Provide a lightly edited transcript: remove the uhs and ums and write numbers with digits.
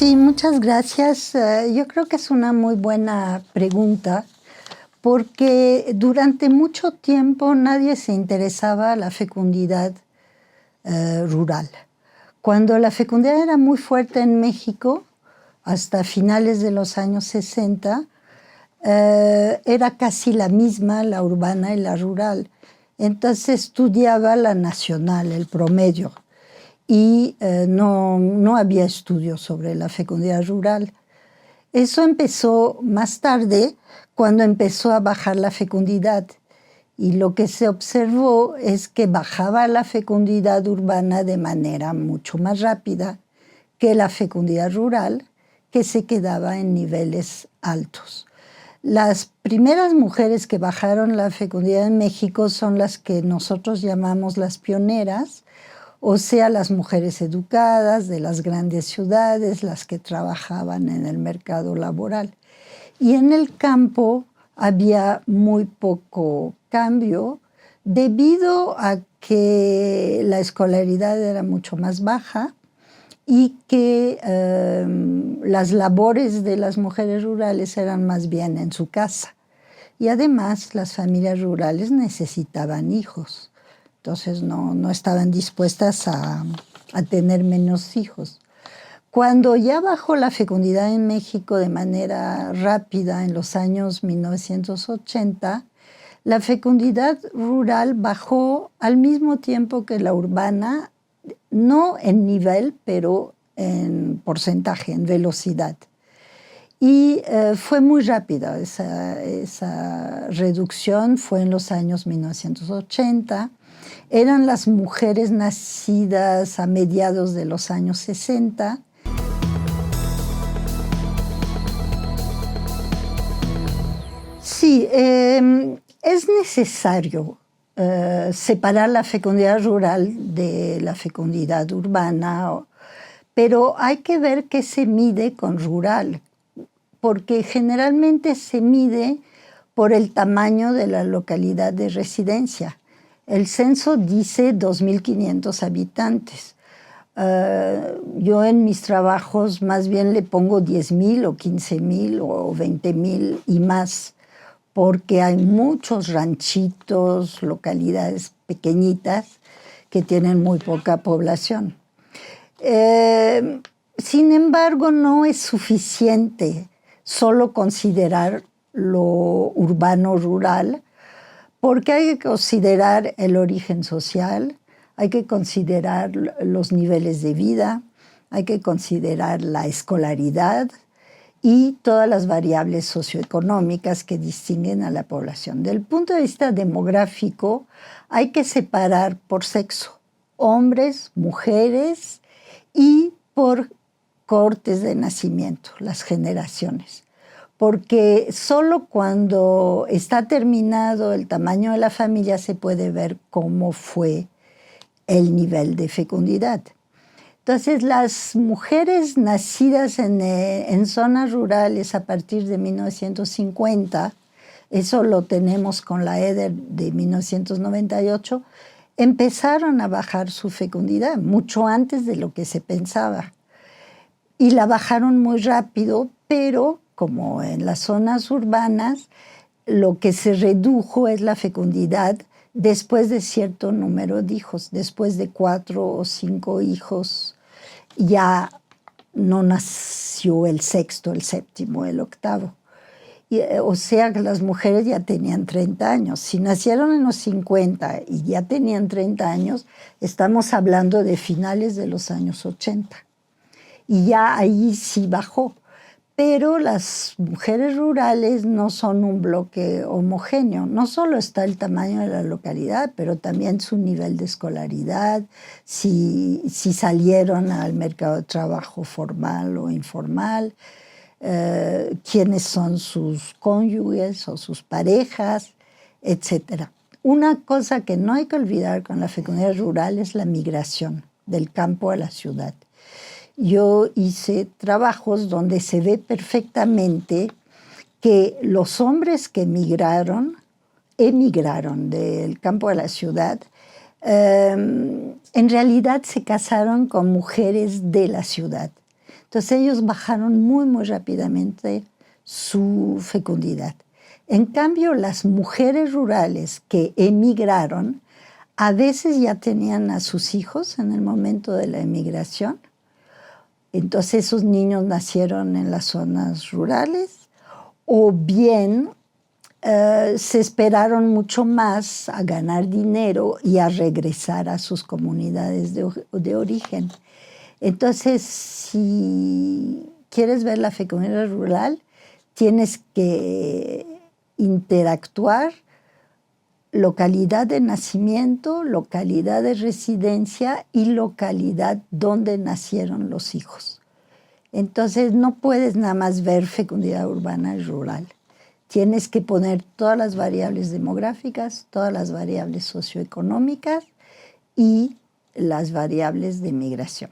Sí, muchas gracias. Yo creo que es una muy buena pregunta porque durante mucho tiempo nadie se interesaba en la fecundidad rural. Cuando la fecundidad era muy fuerte en México, hasta finales de los años 60, era casi la misma, la urbana y la rural. Entonces estudiaba la nacional, el promedio, y no había estudios sobre la fecundidad rural. Eso empezó más tarde, cuando empezó a bajar la fecundidad. Y lo que se observó es que bajaba la fecundidad urbana de manera mucho más rápida que la fecundidad rural, que se quedaba en niveles altos. Las primeras mujeres que bajaron la fecundidad en México son las que nosotros llamamos las pioneras, o sea, las mujeres educadas de las grandes ciudades, las que trabajaban en el mercado laboral. Y en el campo había muy poco cambio debido a que la escolaridad era mucho más baja y que las labores de las mujeres rurales eran más bien en su casa. Y además las familias rurales necesitaban hijos. Entonces no estaban dispuestas a tener menos hijos. Cuando ya bajó la fecundidad en México de manera rápida en los años 1980, la fecundidad rural bajó al mismo tiempo que la urbana, no en nivel, pero en porcentaje, en velocidad. Y fue muy rápida esa reducción, fue en los años 1980. Eran las mujeres nacidas a mediados de los años 60. Sí, es necesario separar la fecundidad rural de la fecundidad urbana, pero hay que ver qué se mide con rural, porque generalmente se mide por el tamaño de la localidad de residencia. El censo dice 2.500 habitantes. Yo en mis trabajos más bien le pongo 10.000 o 15.000 o 20.000 y más, porque hay muchos ranchitos, localidades pequeñitas que tienen muy poca población. Sin embargo, no es suficiente solo considerar lo urbano-rural, porque hay que considerar el origen social, hay que considerar los niveles de vida, hay que considerar la escolaridad y todas las variables socioeconómicas que distinguen a la población. Del punto de vista demográfico, hay que separar por sexo, hombres, mujeres y por cortes de nacimiento, las generaciones. Porque solo cuando está terminado el tamaño de la familia se puede ver cómo fue el nivel de fecundidad. Entonces, las mujeres nacidas en zonas rurales a partir de 1950, eso lo tenemos con la EDER de 1998, empezaron a bajar su fecundidad mucho antes de lo que se pensaba. Y la bajaron muy rápido, pero como en las zonas urbanas, lo que se redujo es la fecundidad después de cierto número de hijos. Después de 4 o 5 hijos ya no nació el sexto, el séptimo, el octavo. O sea que las mujeres ya tenían 30 años. Si nacieron en los 50 y ya tenían 30 años, estamos hablando de finales de los años 80. Y ya ahí sí bajó. Pero las mujeres rurales no son un bloque homogéneo. No solo está el tamaño de la localidad, pero también su nivel de escolaridad, si salieron al mercado de trabajo formal o informal, quiénes son sus cónyuges o sus parejas, etc. Una cosa que no hay que olvidar con la fecundidad rural es la migración del campo a la ciudad. Yo hice trabajos donde se ve perfectamente que los hombres que emigraron del campo a la ciudad, en realidad se casaron con mujeres de la ciudad. Entonces ellos bajaron muy, muy rápidamente su fecundidad. En cambio, las mujeres rurales que emigraron, a veces ya tenían a sus hijos en el momento de la emigración. Entonces esos niños nacieron en las zonas rurales, o bien se esperaron mucho más a ganar dinero y a regresar a sus comunidades de origen. Entonces, si quieres ver la fecundidad rural, tienes que interactuar localidad de nacimiento, localidad de residencia y localidad donde nacieron los hijos. Entonces, no puedes nada más ver fecundidad urbana y rural. Tienes que poner todas las variables demográficas, todas las variables socioeconómicas y las variables de migración.